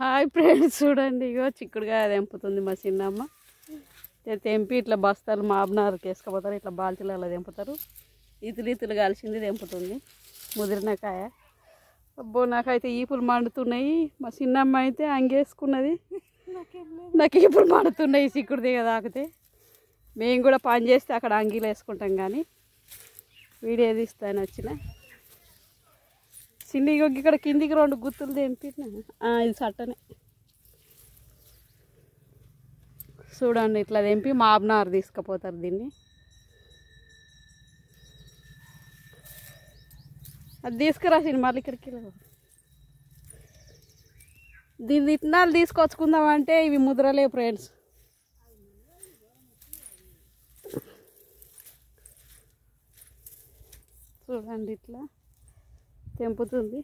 Hi friends, చూడండి ఇగో చిక్కుడుకాయ తెంపుతుంది మా చిన్నమ్మ. తెంపి ఇట్లా బస్తాలు మాబనార్కి వేసుకుపోతారు, ఇట్లా బాల్చీలలో తెంపుతారు. ఇతులు కలిసింది తెంపుతుంది ముదిరిన కాయ. అబ్బో నాకైతే ఈపులు మండుతున్నాయి. మా చిన్నమ్మ అయితే అంగేసుకున్నది, నాకు ఈపులు మండుతున్నాయి చిక్కుడు దిగ తాకితే. మేము కూడా పని చేస్తే అక్కడ అంగీలు వేసుకుంటాం, కానీ వీడియో తీస్తాను వచ్చిన చిన్ని. ఇక్కడ కిందికి 2 గుత్తులు తెంపిన. ఇది చట్టనే చూడండి, ఇట్లా తెంపి మాబ్నార్ తీసుకుపోతారు దీన్ని. అది తీసుకురాసింది మళ్ళీ ఇక్కడికి. దీని విత్తనాలు తీసుకొచ్చుకుందామంటే ఇవి ముద్రలే ఫ్రెండ్స్. చూడండి ఇట్లా తెంపుతుంది.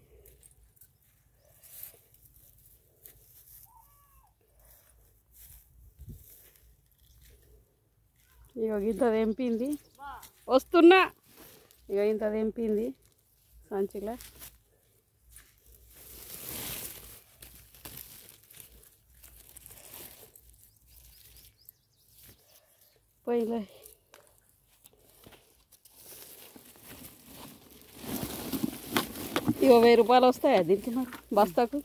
ఇగో ఇంత తెంపింది, వస్తున్నా. ఇగో ఇంత తెంపింది సంచిలో. పోయిలే. ఇగో 1000 రూపాయలు వస్తాయా దీనికి మరి బస్తాకు?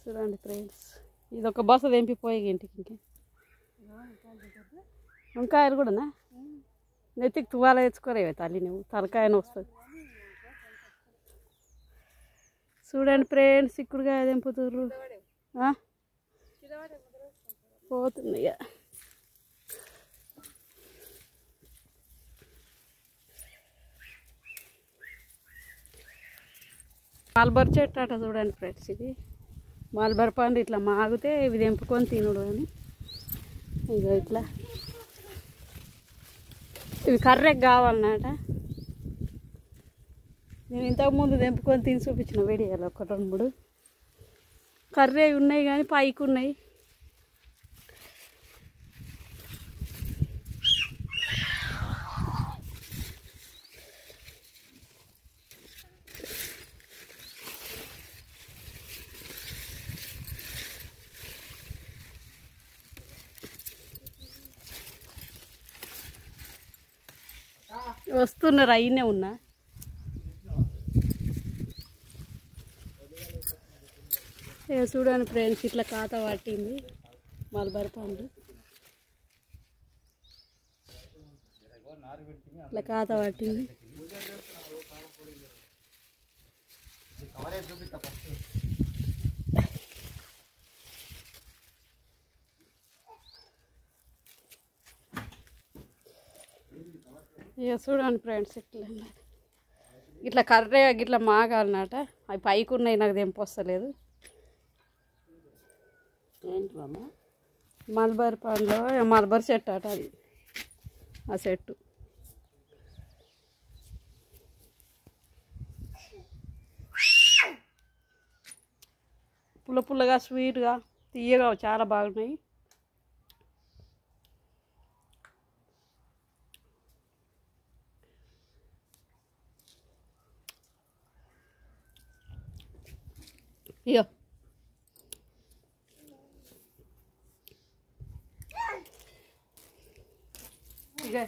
చూడండి ఫ్రెండ్స్, ఇది ఒక బస్తా తెంపిపోయి ఇంటికి. వంకాయలు కూడానా? నెత్తికి తువాల తెచ్చుకోరేవే తల్లి, నువ్వు తలకాయన వస్తుంది. చూడండి ఫ్రెండ్స్, చిక్కుడుకాయ తెంపుతుర్రు. పోతుంది ఇక. మాల్బర్ చెట్టు అట చూడండి ఫ్రెండ్స్. ఇది మాల్బర్ పండు ఇట్లా మాగితే ఇవి తెంపుకొని తినుడు అని. ఇక ఇట్లా ఇవి కర్రెకి కావాలన్నట. నేను ఇంతకుముందు తెంపుకొని తిని చూపించిన వీడియోలో 1, 2, 3 కర్రే ఉన్నాయి, కానీ పైకి ఉన్నాయి. వస్తున్నారు, అయినే ఉన్నా. చూడండి ఫ్రెండ్స్, ఇట్లా కాత పట్టింది మల్బర్ పండు. ఇట్లా కాత పట్టింది. ఇక చూడండి ఫ్రెండ్స్, ఇట్లా కర్రే ఇట్లా మాగాలన్నట. అవి పైకి ఉన్నాయి, నాకు తెంపొస్తలేదు. మల్బర్ పండ్లో మల్బర్ చెట్టు అట అది, ఆ చెట్టు. పుల్ల పుల్లగా, స్వీట్గా, తీయగా చాలా బాగున్నాయి. ఇగో ఇక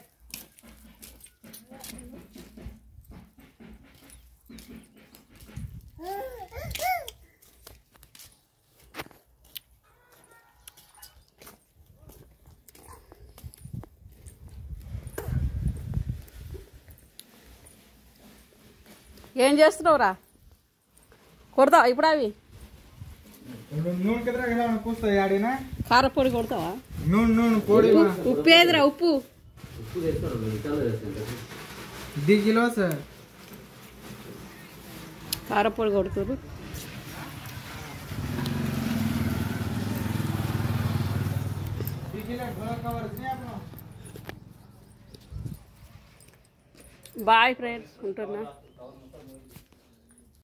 ఏం చేస్తున్నావురా? కొడతావా ఇప్పుడు అవి? కారపొడి కొడతావా? ఉప్పు ఏదిరా? ఉప్పు కారపొడి కొడుతురు. బాయ్ ఫ్రెండ్స్, ఉంటున్నా.